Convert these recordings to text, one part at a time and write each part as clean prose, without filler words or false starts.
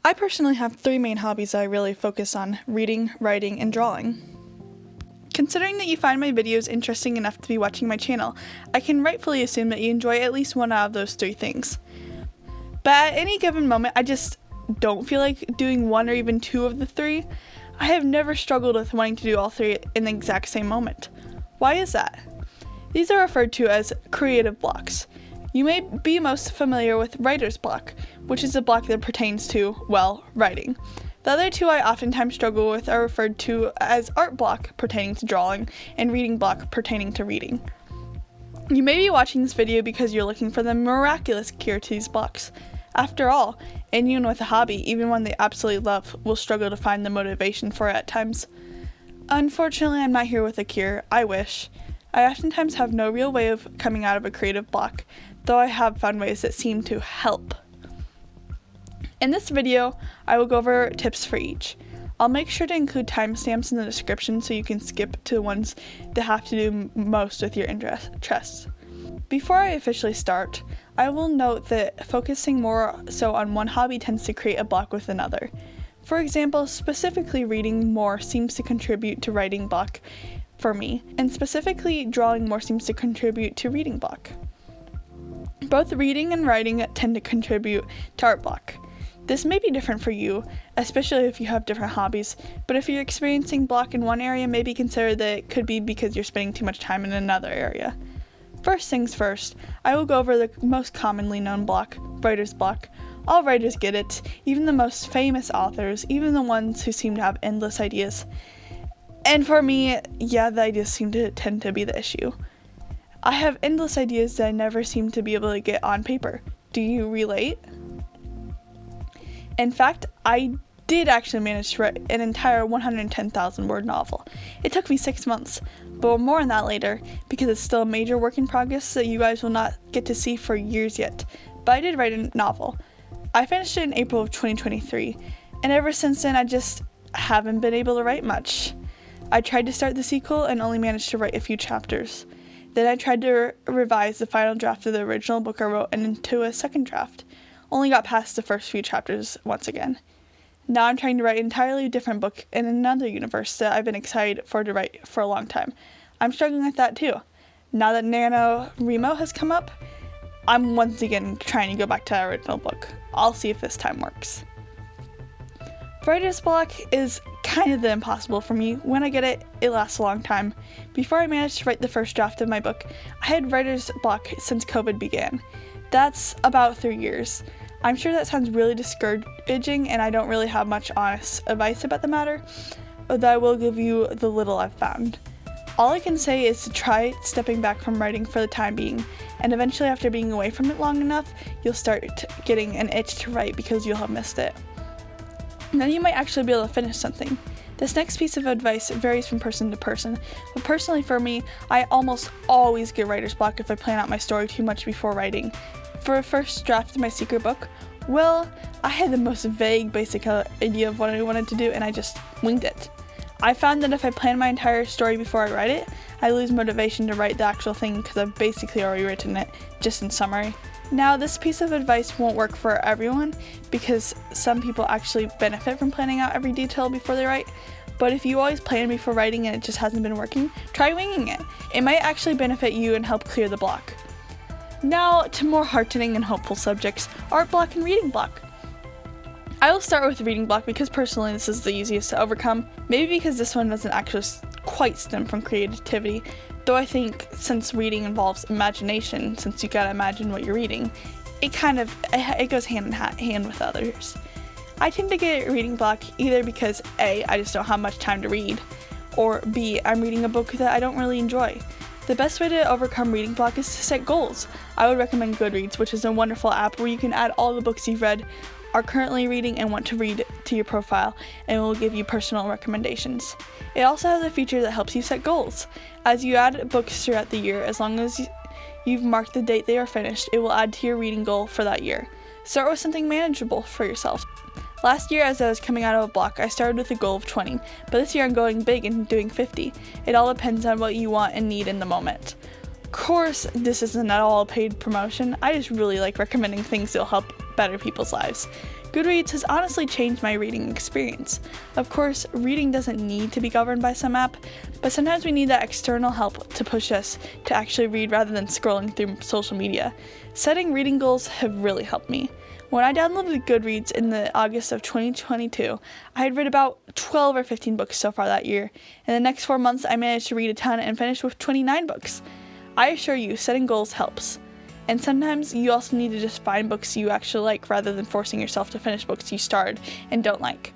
I personally have 3 main hobbies I really focus on: reading, writing, and drawing. Considering that you find my videos interesting enough to be watching my channel, I can rightfully assume that you enjoy at least one out of those 3 things. But at any given moment, I just don't feel like doing one or even 2 of the 3. I have never struggled with wanting to do all 3 in the exact same moment. Why is that? These are referred to as creative blocks. You may be most familiar with writer's block, which is a block that pertains to, well, writing. The other 2 I oftentimes struggle with are referred to as art block, pertaining to drawing, and reading block, pertaining to reading. You may be watching this video because you're looking for the miraculous cure to these blocks. After all, anyone with a hobby, even one they absolutely love, will struggle to find the motivation for it at times. Unfortunately, I'm not here with a cure. I wish. I oftentimes have no real way of coming out of a creative block, though I have found ways that seem to help. In this video, I will go over tips for each. I'll make sure to include timestamps in the description so you can skip to the ones that have to do most with your interests. Before I officially start, I will note that focusing more so on one hobby tends to create a block with another. For example, specifically reading more seems to contribute to writing block for me, and specifically drawing more seems to contribute to reading block. Both reading and writing tend to contribute to art block. This may be different for you, especially if you have different hobbies, but if you're experiencing block in one area, maybe consider that it could be because you're spending too much time in another area. First things first, I will go over the most commonly known block, writer's block. All writers get it, even the most famous authors, even the ones who seem to have endless ideas. And for me, yeah, the ideas seem to tend to be the issue. I have endless ideas that I never seem to be able to get on paper. Do you relate? In fact, I did actually manage to write an entire 110,000 word novel. It took me 6 months, but more on that later because it's still a major work in progress that you guys will not get to see for years yet. But I did write a novel. I finished it in April of 2023, and ever since then I just haven't been able to write much. I tried to start the sequel and only managed to write a few chapters. Then I tried to revise the final draft of the original book I wrote into a second draft. Only got past the first few chapters once again. Now I'm trying to write an entirely different book in another universe that I've been excited to write for a long time. I'm struggling with that too. Now that NaNoWriMo has come up, I'm once again trying to go back to that original book. I'll see if this time works. Writer's block is kind of the impossible for me. When I get it, it lasts a long time. Before I managed to write the first draft of my book, I had writer's block since COVID began. That's about 3 years. I'm sure that sounds really discouraging, and I don't really have much honest advice about the matter, but I will give you the little I've found. All I can say is to try stepping back from writing for the time being, and eventually after being away from it long enough, you'll start getting an itch to write because you'll have missed it. Then you might actually be able to finish something. This next piece of advice varies from person to person, but personally for me, I almost always get writer's block if I plan out my story too much before writing. For a first draft of my secret book, well, I had the most vague basic idea of what I wanted to do and I just winged it. I found that if I plan my entire story before I write it, I lose motivation to write the actual thing because I've basically already written it, just in summary. Now, this piece of advice won't work for everyone because some people actually benefit from planning out every detail before they write, but if you always plan before writing and it just hasn't been working, try winging it. It might actually benefit you and help clear the block. Now to more heartening and hopeful subjects, art block and reading block. I will start with reading block because personally this is the easiest to overcome, maybe because this one doesn't actually quite stem from creativity, though I think since reading involves imagination, since you gotta imagine what you're reading, it goes hand in hand with others. I tend to get reading block either because A, I just don't have much time to read, or B, I'm reading a book that I don't really enjoy. The best way to overcome reading block is to set goals. I would recommend Goodreads, which is a wonderful app where you can add all the books you've read, are currently reading, and want to read to your profile, and it will give you personal recommendations. It also has a feature that helps you set goals. As you add books throughout the year, as long as you've marked the date they are finished, it will add to your reading goal for that year. Start with something manageable for yourself. Last year, as I was coming out of a block, I started with a goal of 20, but this year I'm going big and doing 50. It all depends on what you want and need in the moment. Of course, this isn't at all a paid promotion. I just really like recommending things that will help better people's lives. Goodreads has honestly changed my reading experience. Of course, reading doesn't need to be governed by some app, but sometimes we need that external help to push us to actually read rather than scrolling through social media. Setting reading goals have really helped me. When I downloaded Goodreads in the August of 2022, I had read about 12 or 15 books so far that year. In the next 4 months, I managed to read a ton and finished with 29 books. I assure you, setting goals helps. And sometimes you also need to just find books you actually like rather than forcing yourself to finish books you started and don't like.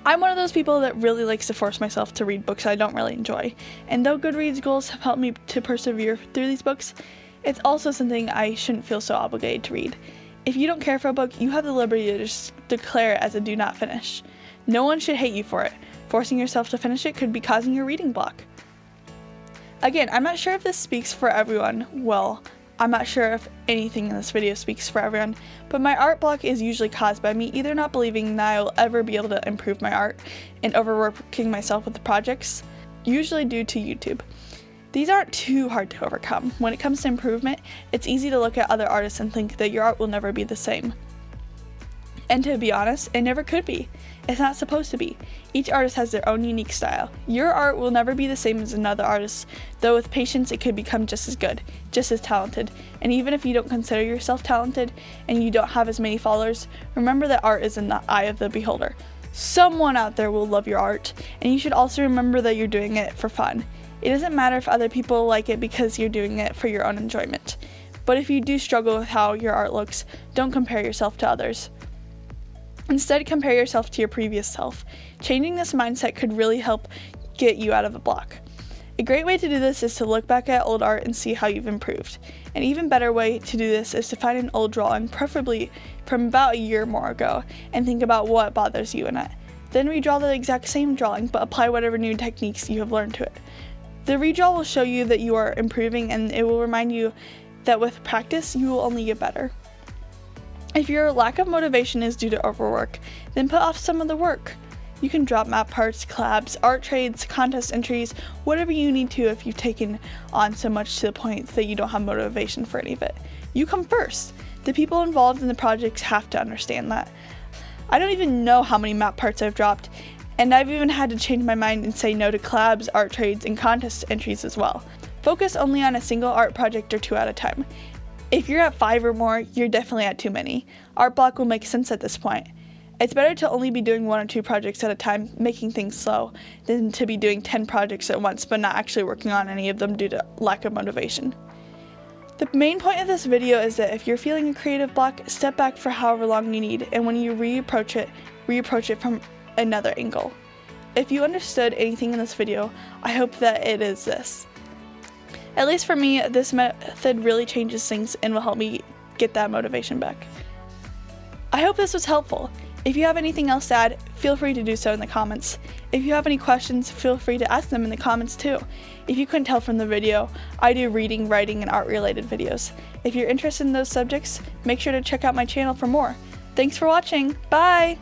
I'm one of those people that really likes to force myself to read books I don't really enjoy. And though Goodreads goals have helped me to persevere through these books, it's also something I shouldn't feel so obligated to read. If you don't care for a book, you have the liberty to just declare it as a do not finish. No one should hate you for it. Forcing yourself to finish it could be causing you a reading block. Again, I'm not sure if this speaks for everyone. Well, I'm not sure if anything in this video speaks for everyone, but my art block is usually caused by me either not believing that I will ever be able to improve my art and overworking myself with the projects, usually due to YouTube. These aren't too hard to overcome. When it comes to improvement, it's easy to look at other artists and think that your art will never be the same. And to be honest, it never could be. It's not supposed to be. Each artist has their own unique style. Your art will never be the same as another artist's, though with patience it could become just as good, just as talented. And even if you don't consider yourself talented and you don't have as many followers, remember that art is in the eye of the beholder. Someone out there will love your art, and you should also remember that you're doing it for fun. It doesn't matter if other people like it because you're doing it for your own enjoyment. But if you do struggle with how your art looks, don't compare yourself to others. Instead, compare yourself to your previous self. Changing this mindset could really help get you out of a block. A great way to do this is to look back at old art and see how you've improved. An even better way to do this is to find an old drawing, preferably from about a year or more ago, and think about what bothers you in it. Then redraw the exact same drawing, but apply whatever new techniques you have learned to it. The redraw will show you that you are improving, and it will remind you that with practice, you will only get better. If your lack of motivation is due to overwork, then put off some of the work. You can drop map parts, collabs, art trades, contest entries, whatever you need to if you've taken on so much to the point that you don't have motivation for any of it. You come first. The people involved in the projects have to understand that. I don't even know how many map parts I've dropped, and I've even had to change my mind and say no to collabs, art trades, and contest entries as well. Focus only on a single art project or 2 at a time. If you're at 5 or more, you're definitely at too many. Art block will make sense at this point. It's better to only be doing 1 or 2 projects at a time, making things slow, than to be doing 10 projects at once but not actually working on any of them due to lack of motivation. The main point of this video is that if you're feeling a creative block, step back for however long you need, and when you reapproach it from another angle. If you understood anything in this video, I hope that it is this. At least for me, this method really changes things and will help me get that motivation back. I hope this was helpful. If you have anything else to add, feel free to do so in the comments. If you have any questions, feel free to ask them in the comments too. If you couldn't tell from the video, I do reading, writing, and art-related videos. If you're interested in those subjects, make sure to check out my channel for more. Thanks for watching. Bye!